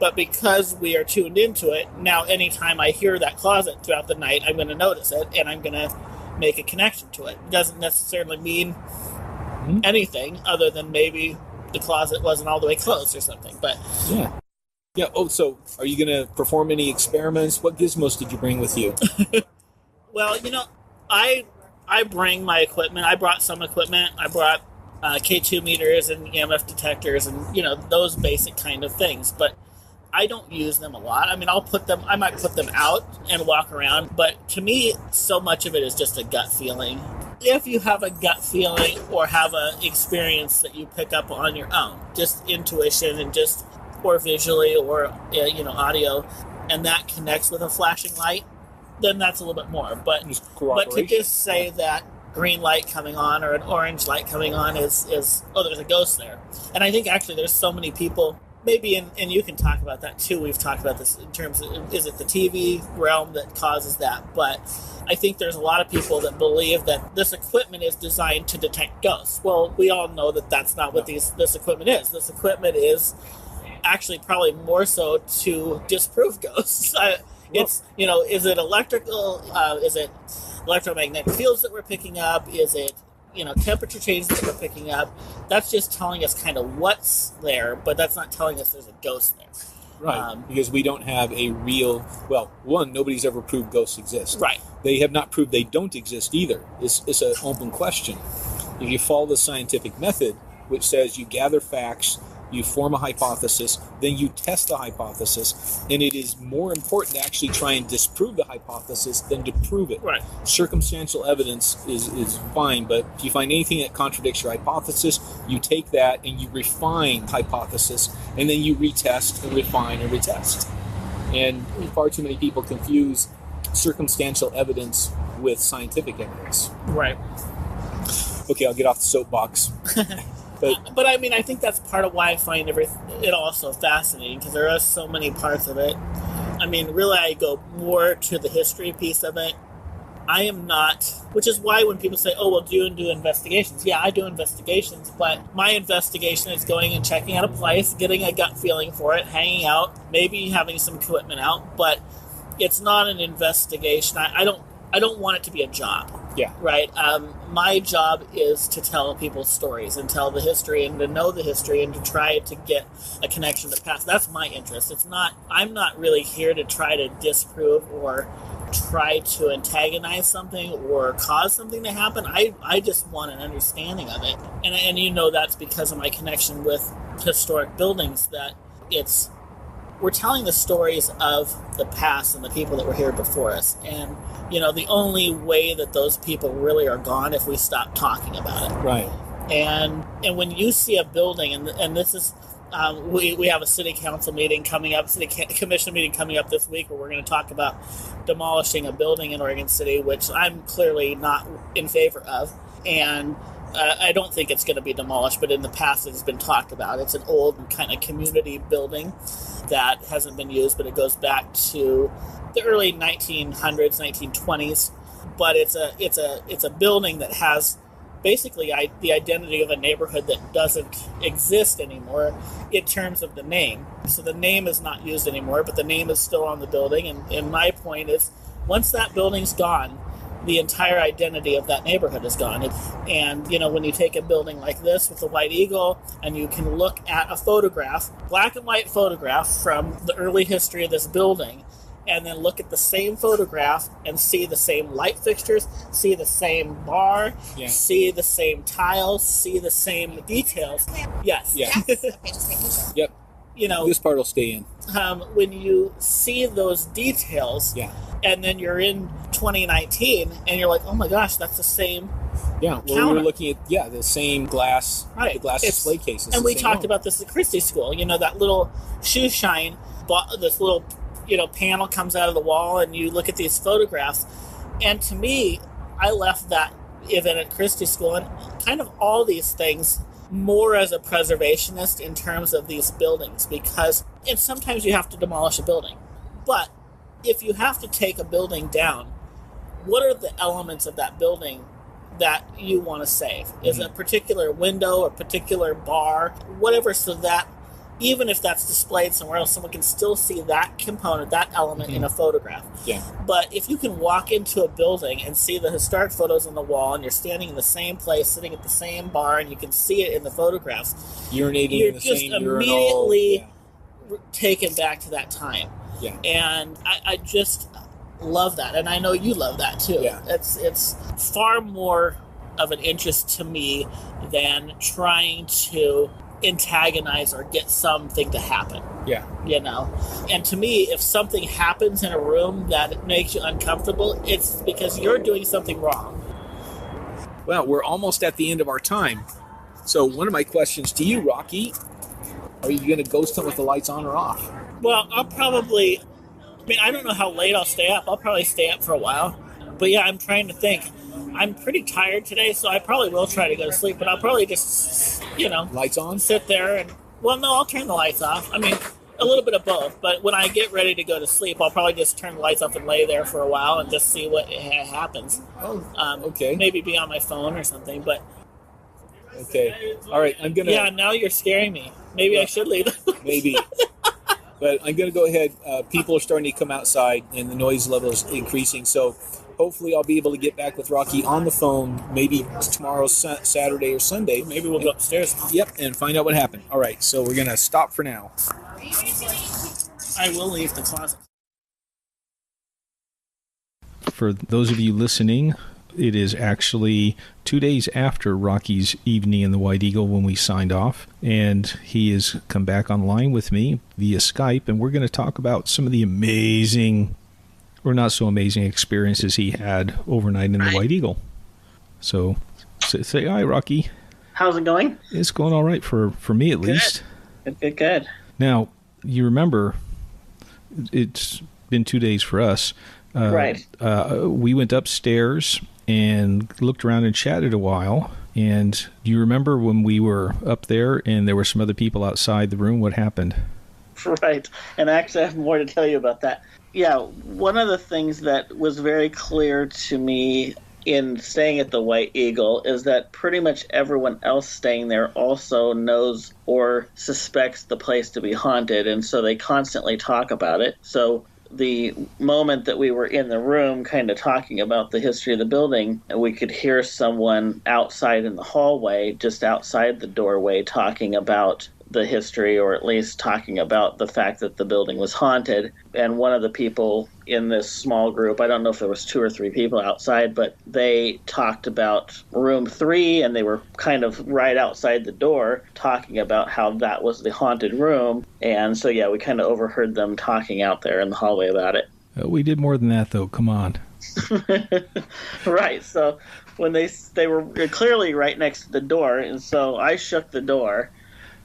But because we are tuned into it, now anytime I hear that closet throughout the night, I'm going to notice it and I'm going to make a connection to it. It doesn't necessarily mean anything other than maybe the closet wasn't all the way closed or something. But
yeah. Oh, so are you going to perform any experiments? What gizmos did you bring with you?
Well, I bring my equipment. I brought some equipment. I brought K2 meters and EMF detectors and, those basic kind of things. But I don't use them a lot. I mean, I might put them out and walk around. But to me, so much of it is just a gut feeling. If you have a gut feeling or have an experience that you pick up on your own, just intuition and or visually or, audio, and that connects with a flashing light, then that's a little bit more. But to just say that green light coming on or an orange light coming on is there's a ghost there. And I think actually there's so many people, maybe, and you can talk about that too, we've talked about this in terms of, is it the TV realm that causes that? But I think there's a lot of people that believe that this equipment is designed to detect ghosts. Well, we all know that that's not what this equipment is. This equipment is actually probably more so to disprove ghosts. It's, is it electrical? Is it electromagnetic fields that we're picking up? Is it, temperature changes that we're picking up? That's just telling us kind of what's there, but that's not telling us there's a ghost there.
Right, because we don't have a real... Well, one, nobody's ever proved ghosts exist.
Right.
They have not proved they don't exist either. It's an open question. If you follow the scientific method, which says you gather facts, you form a hypothesis, then you test the hypothesis, and it is more important to actually try and disprove the hypothesis than to prove it.
Right.
Circumstantial evidence is fine, but if you find anything that contradicts your hypothesis, you take that and you refine the hypothesis, and then you retest and refine and retest. And far too many people confuse circumstantial evidence with scientific evidence.
Right.
Okay, I'll get off the soapbox.
But I mean, I think that's part of why I find it all so fascinating, because there are so many parts of it. I mean, really, I go more to the history piece of it. I am not, which is why when people say, oh, well, do you do investigations? Yeah, I do investigations, but my investigation is going and checking out a place, getting a gut feeling for it, hanging out, maybe having some equipment out, but it's not an investigation. I don't want it to be a job.
Yeah.
Right? My job is to tell people stories and tell the history and to know the history and to try to get a connection to the past. That's my interest. I'm not really here to try to disprove or try to antagonize something or cause something to happen. I just want an understanding of it. And you know that's because of my connection with historic buildings, that we're telling the stories of the past and the people that were here before us. And, you know, the only way that those people really are gone if we stop talking about it.
Right.
And when you see a building, and this is, we have a city council meeting coming up, city commission meeting coming up this week, where we're going to talk about demolishing a building in Oregon City, which I'm clearly not in favor of. And I don't think it's going to be demolished, but in the past it's been talked about. It's an old kind of community building that hasn't been used, but it goes back to the early 1900s, 1920s. But it's a building that has basically the identity of a neighborhood that doesn't exist anymore in terms of the name. So the name is not used anymore, but the name is still on the building. And my point is, once that building's gone, the entire identity of that neighborhood is gone. And, you know, when you take a building like this with the White Eagle and you can look at a photograph, black and white photograph from the early history of this building, and then look at the same photograph and see the same light fixtures, see the same bar, see the same tiles, see the same details. Yes.
Yeah.
Okay, just making sure.
Yep.
You know,
this part will stay in.
When you see those details, and then you're in 2019, and you're like, oh my gosh, that's the same.
Yeah, well, we were looking at the same glass, the glass display cases,
and we talked about this at Christie School. You know, that little shoe shine, this little panel comes out of the wall, and you look at these photographs. And to me, I left that event at Christie School, and kind of all these things more as a preservationist in terms of these buildings, and sometimes you have to demolish a building, but if you have to take a building down, what are the elements of that building that you want to save? Is it a particular window, a particular bar, whatever, so that even if that's displayed somewhere else, someone can still see that component, that element in a photograph. Yeah. But if you can walk into a building and see the historic photos on the wall, and you're standing in the same place, sitting at the same bar, and you can see it in the photographs,
urinating
you're
in the
just
same
immediately taken back to that time.
Yeah.
And I just love that, and I know you love that too.
Yeah.
It's far more of an interest to me than trying to antagonize or get something to happen.
Yeah.
You know? And to me, if something happens in a room that makes you uncomfortable, it's because you're doing something wrong.
Well, we're almost at the end of our time. So one of my questions to you, Rocky, are you going to ghost hunt with the lights on or off?
Well, I don't know how late I'll stay up. I'll probably stay up for a while. But yeah, I'm trying to think. I'm pretty tired today, so I probably will try to go to sleep, but I'll probably just,
lights on?
Sit there and, I'll turn the lights off. I mean, a little bit of both, but when I get ready to go to sleep, I'll probably just turn the lights off and lay there for a while and just see what happens.
Okay.
Maybe be on my phone or something, but...
Okay. All right, I'm going to...
Yeah, now you're scaring me. Maybe I should leave.
Maybe. But I'm going to go ahead. People are starting to come outside, and the noise level is increasing, so... Hopefully I'll be able to get back with Rocky on the phone, maybe tomorrow, Saturday or Sunday.
Maybe we'll go upstairs.
Yep, and find out what happened. All right, so we're going to stop for now.
Are you ready to
I will leave the closet.
For those of you listening, it is actually 2 days after Rocky's evening in the White Eagle when we signed off, and he has come back online with me via Skype, and we're going to talk about some of the amazing, or not so amazing, experiences he had overnight in the White Eagle. So, say hi, Rocky.
How's it going?
It's going all right for me, at least.
Good.
Now, you remember, it's been 2 days for us.
Right.
We went upstairs and looked around and chatted a while. And do you remember when we were up there and there were some other people outside the room? What happened?
Right. And actually, I have more to tell you about that. Yeah, one of the things that was very clear to me in staying at the White Eagle is that pretty much everyone else staying there also knows or suspects the place to be haunted, and so they constantly talk about it. So the moment that we were in the room kind of talking about the history of the building, we could hear someone outside in the hallway, just outside the doorway, talking about the history, or at least talking about the fact that the building was haunted. And one of the people in this small group, I don't know if there was 2 or 3 people outside, but they talked about room 3, and they were kind of right outside the door talking about how that was the haunted room. And so, yeah, we kind of overheard them talking out there in the hallway about it.
We did more than that, though. Come on.
Right. So when they were clearly right next to the door, and so I shook the door.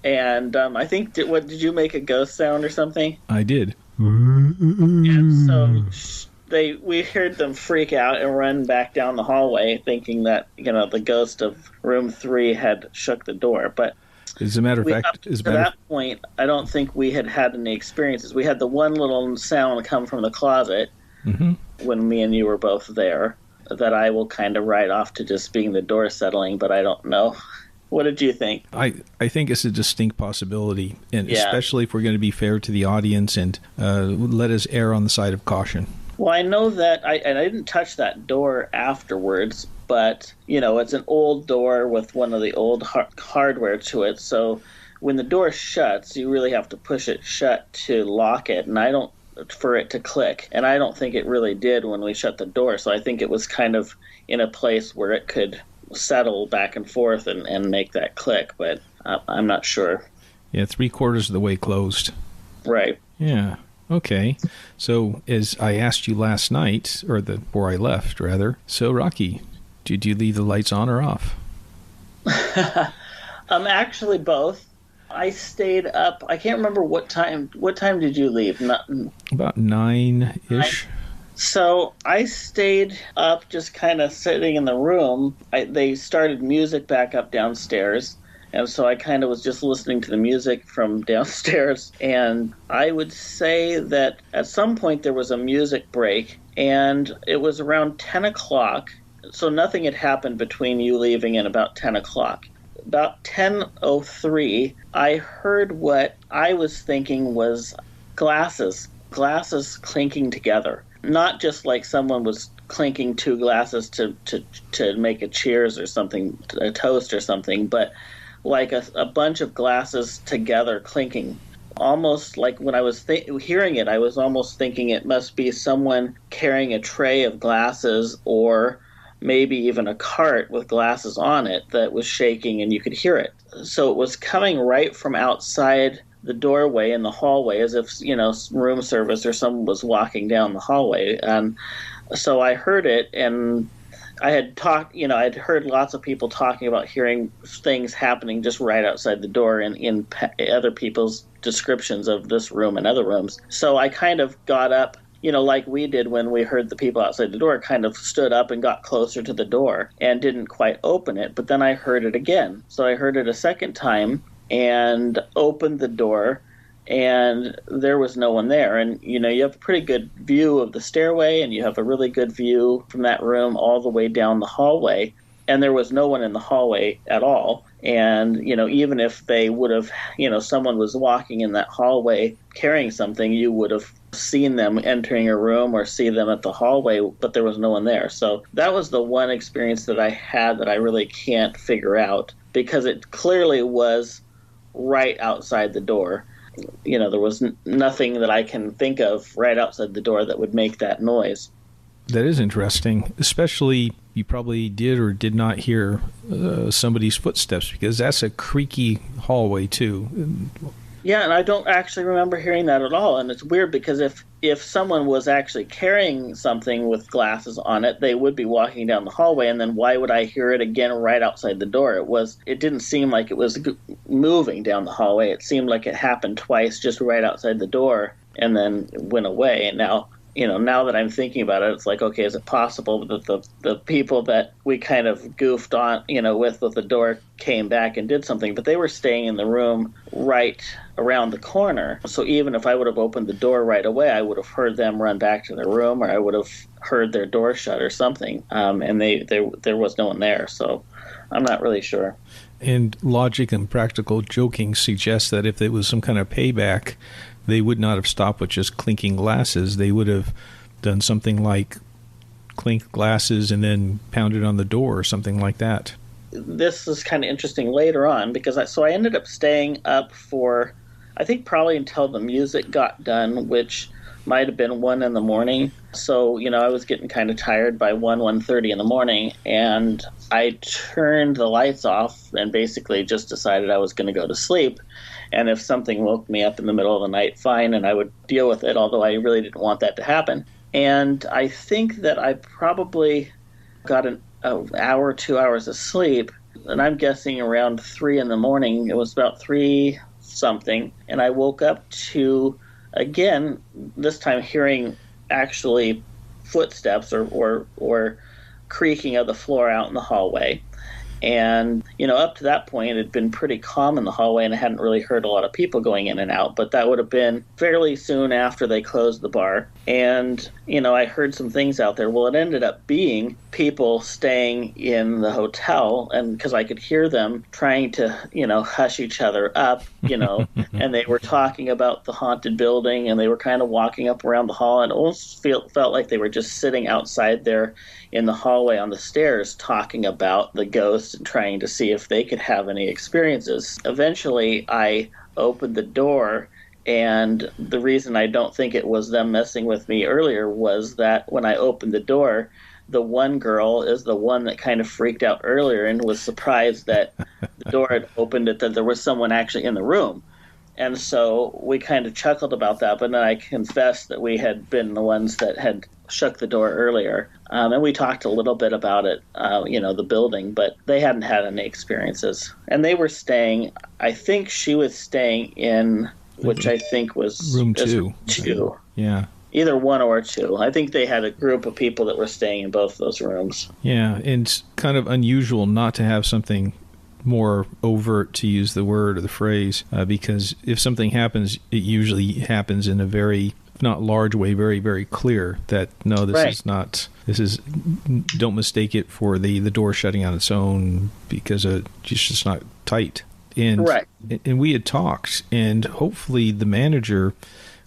And I think, did you make a ghost sound or something?
I did.
And so we heard them freak out and run back down the hallway, thinking that the ghost of room 3 had shook the door. But
as a matter of fact,
up to that point, I don't think we had any experiences. We had the one little sound come from the closet when me and you were both there, that I will kind of write off to just being the door settling, but I don't know. What did you think? I
think it's a distinct possibility, and especially if we're going to be fair to the audience and let us err on the side of caution.
Well, I know that I didn't touch that door afterwards, but, it's an old door with one of the old hardware to it, so when the door shuts, you really have to push it shut to lock it, and for it to click, and I don't think it really did when we shut the door, so I think it was kind of in a place where it could settle back and forth and make that click, but I'm not sure.
Yeah, 3/4 of the way closed.
Right.
Yeah. Okay. So as I asked you last night, or I left rather, so Rocky, did you leave the lights on or off?
Actually both. I stayed up. I can't remember what time. What time did you leave?
About 9-ish.
So I stayed up just kind of sitting in the room. They started music back up downstairs, and so I kind of was just listening to the music from downstairs. And I would say that at some point there was a music break, and it was around 10 o'clock. So nothing had happened between you leaving and about 10 o'clock. About 10:03, I heard what I was thinking was glasses clinking together. Not just like someone was clinking 2 glasses to make a cheers or something, a toast or something, but like a bunch of glasses together clinking. Almost like when I was hearing it, I was almost thinking it must be someone carrying a tray of glasses, or maybe even a cart with glasses on it that was shaking, and you could hear it. So it was coming right from outside the doorway in the hallway, as if, room service or someone was walking down the hallway. And so I heard it, and I had I'd heard lots of people talking about hearing things happening just right outside the door in other people's descriptions of this room and other rooms. So I kind of got up, like we did when we heard the people outside the door, kind of stood up and got closer to the door and didn't quite open it. But then I heard it again. So I heard it a second time and opened the door, and there was no one there. And, you have a pretty good view of the stairway, and you have a really good view from that room all the way down the hallway. And there was no one in the hallway at all. And, even if they would have, someone was walking in that hallway carrying something, you would have seen them entering a room or see them at the hallway, but there was no one there. So that was the one experience that I had that I really can't figure out, because it clearly was right outside the door. there was nothing that I can think of right outside the door that would make that noise.
That is interesting, especially you probably did or did not hear somebody's footsteps, because that's a creaky hallway too.
Yeah, and I don't actually remember hearing that at all. And it's weird because if someone was actually carrying something with glasses on it, they would be walking down the hallway, and then why would I hear it again right outside the door? It didn't seem like it was moving down the hallway. It seemed like it happened twice just right outside the door and then went away. And now that I'm thinking about it, it's like, okay, is it possible that the people that we kind of goofed on, with the door came back and did something, but they were staying in the room right around the corner. So even if I would have opened the door right away, I would have heard them run back to their room, or I would have heard their door shut or something. And there was no one there. So I'm not really sure.
And logic and practical joking suggests that if it was some kind of payback, they would not have stopped with just clinking glasses. They would have done something like clink glasses and then pounded on the door or something like that.
This is kind of interesting later on, because I ended up staying up for, I think, probably until the music got done, which might have been 1 a.m. So, I was getting kind of tired by 1:30 in the morning, and I turned the lights off and basically just decided I was going to go to sleep. And if something woke me up in the middle of the night, fine, and I would deal with it, although I really didn't want that to happen. And I think that I probably got an hour, 2 hours of sleep, and I'm guessing around 3 a.m. It was about 3 something, and I woke up to, again, this time hearing actually footsteps or creaking of the floor out in the hallway. And, up to that point, it had been pretty calm in the hallway, and I hadn't really heard a lot of people going in and out. But that would have been fairly soon after they closed the bar. And, I heard some things out there. Well, it ended up being people staying in the hotel, and because I could hear them trying to, hush each other up, and they were talking about the haunted building, and they were kind of walking up around the hall, and it almost felt like they were just sitting outside there in the hallway on the stairs talking about the ghosts and trying to see if they could have any experiences. Eventually, I opened the door, and the reason I don't think it was them messing with me earlier was that when I opened the door, the one girl is the one that kind of freaked out earlier and was surprised that the door had opened, that there was someone actually in the room. And so we kind of chuckled about that, but then I confessed that we had been the ones that had shook the door earlier. And we talked a little bit about it, the building, but they hadn't had any experiences. And they were staying, I think she was staying in, which I think was
room 2. Yeah.
Either 1 or 2. I think they had a group of people that were staying in both those rooms.
Yeah, and it's kind of unusual not to have something more overt, to use the word or the phrase, because if something happens, it usually happens in a very, if not large way, very, very clear that, no, don't mistake it for the door shutting on its own because it's just not tight. And,
right.
And we had talked, and hopefully the manager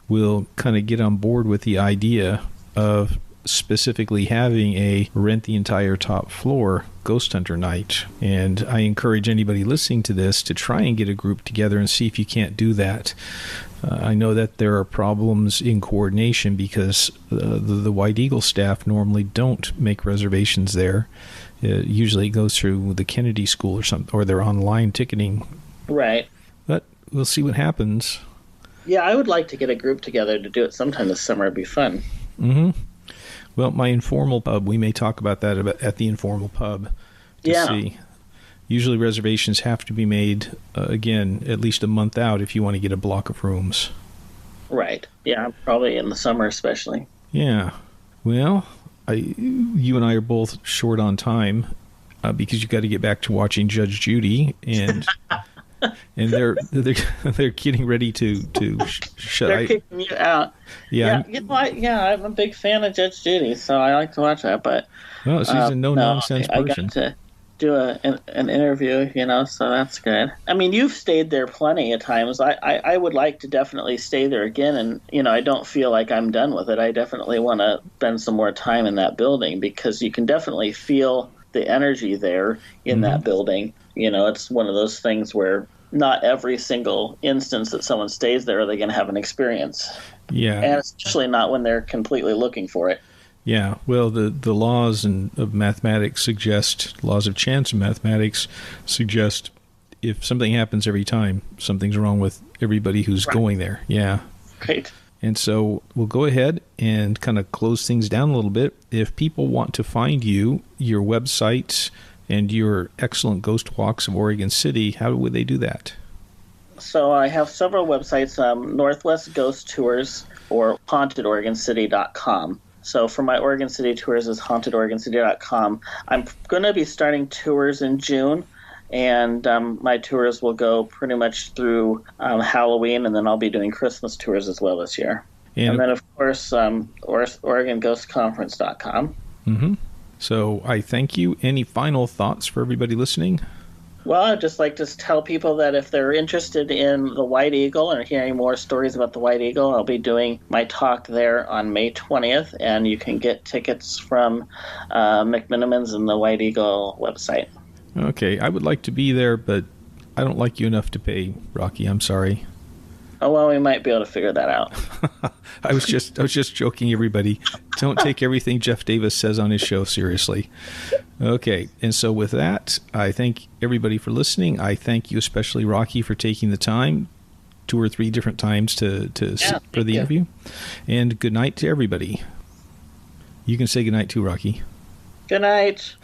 will kind of get on board with the idea of specifically having a rent the entire top floor ghost hunter night. And I encourage anybody listening to this to try and get a group together and see if you can't do that. I know that there are problems in coordination because the White Eagle staff normally don't make reservations there. Usually it goes through the Kennedy School or something, or their online ticketing.
Right.
But we'll see what happens.
Yeah, I would like to get a group together to do it sometime this summer. It'd be fun.
Mm-hmm. Well, my informal pub, we may talk about that at the informal pub to see. Usually reservations have to be made, again, at least a month out if you want to get a block of rooms.
Right. Yeah, probably in the summer especially.
Yeah. Well, you and I are both short on time because you got to get back to watching Judge Judy, and and they're getting ready to shut.
They're kicking you out.
Yeah.
I'm a big fan of Judge Judy, so I like to watch that. But
she's a no-nonsense person.
I got to do an interview, so that's good. I mean, you've stayed there plenty of times. I would like to definitely stay there again, and I don't feel like I'm done with it. I definitely want to spend some more time in that building because you can definitely feel the energy there in that building. It's one of those things where not every single instance that someone stays there are they going to have an experience.
Yeah.
And especially not when they're completely looking for it.
Yeah, well, the laws of mathematics suggest, laws of chance in mathematics suggest if something happens every time, something's wrong with everybody who's going there. Yeah.
Great.
And so we'll go ahead and kind of close things down a little bit. If people want to find you, your website, and your excellent ghost walks of Oregon City, how would they do that?
So I have several websites, Northwest Ghost Tours or HauntedOregonCity.com. So for my Oregon City tours is HauntedOregonCity.com. I'm going to be starting tours in June, and my tours will go pretty much through Halloween, and then I'll be doing Christmas tours as well this year. And then, of course, OregonGhostConference.com.
Mm-hmm. So I thank you. Any final thoughts for everybody listening?
Well, I'd just like to tell people that if they're interested in the White Eagle and hearing more stories about the White Eagle, I'll be doing my talk there on May 20th, and you can get tickets from McMiniman's and the White Eagle website.
Okay, I would like to be there, but I don't like you enough to pay, Rocky. I'm sorry.
Oh, well, we might be able to figure that out.
I was just joking, everybody. Don't take everything Jeff Davis says on his show seriously. Okay, and so with that, I thank everybody for listening. I thank you, especially Rocky, for taking the time, 2 or 3 different times for the interview. And good night to everybody. You can say good night too, Rocky.
Good night.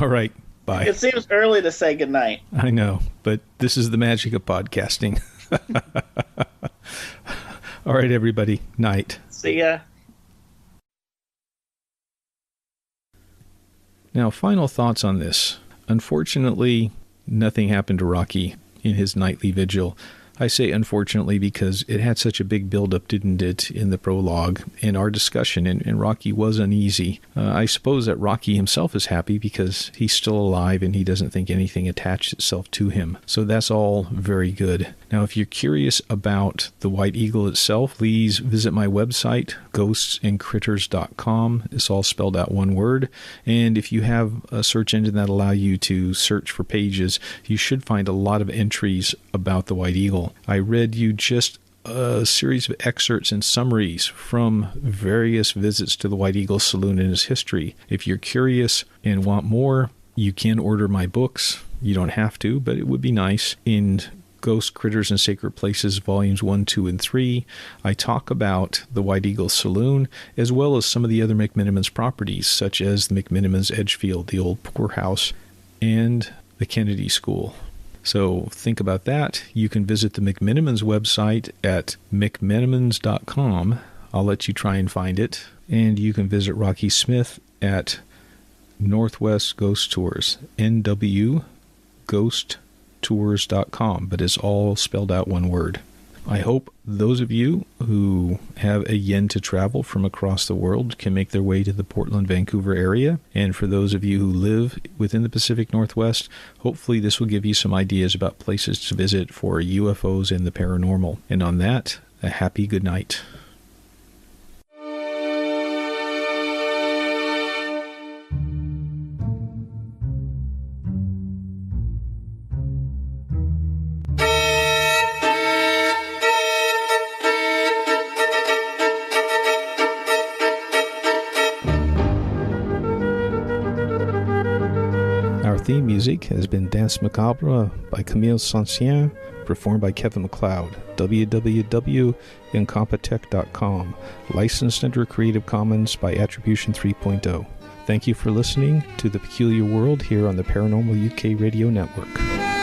All right, bye.
It seems early to say good night.
I know, but this is the magic of podcasting. All right, everybody. Night.
See ya.
Now, final thoughts on this. Unfortunately, nothing happened to Rocky in his nightly vigil. I say unfortunately because it had such a big buildup, didn't it, in the prologue, in our discussion, and Rocky was uneasy. I suppose that Rocky himself is happy because he's still alive and he doesn't think anything attached itself to him. So that's all very good. Now, if you're curious about the White Eagle itself, please visit my website, ghostsandcritters.com. It's all spelled out one word. And if you have a search engine that allows you to search for pages, you should find a lot of entries about the White Eagle. I read you just a series of excerpts and summaries from various visits to the White Eagle Saloon and its history. If you're curious and want more, you can order my books. You don't have to, but it would be nice. In Ghost, Critters, and Sacred Places, Volumes 1, 2, and 3, I talk about the White Eagle Saloon, as well as some of the other McMiniman's properties, such as the McMiniman's Edgefield, the old poorhouse, and the Kennedy School. So think about that. You can visit the McMiniman's website at mcminimans.com. I'll let you try and find it. And you can visit Rocky Smith at Northwest Ghost Tours, nwghosttours.com, but it's all spelled out one word. I hope those of you who have a yen to travel from across the world can make their way to the Portland, Vancouver area. And for those of you who live within the Pacific Northwest, hopefully this will give you some ideas about places to visit for UFOs and the paranormal. And on that, a happy good night. Theme music has been Dance Macabre by Camille Saint-Saëns, performed by Kevin MacLeod, www.incompetech.com, licensed under Creative Commons by Attribution 3.0. Thank you for listening to The Peculiar World here on the Paranormal UK Radio Network.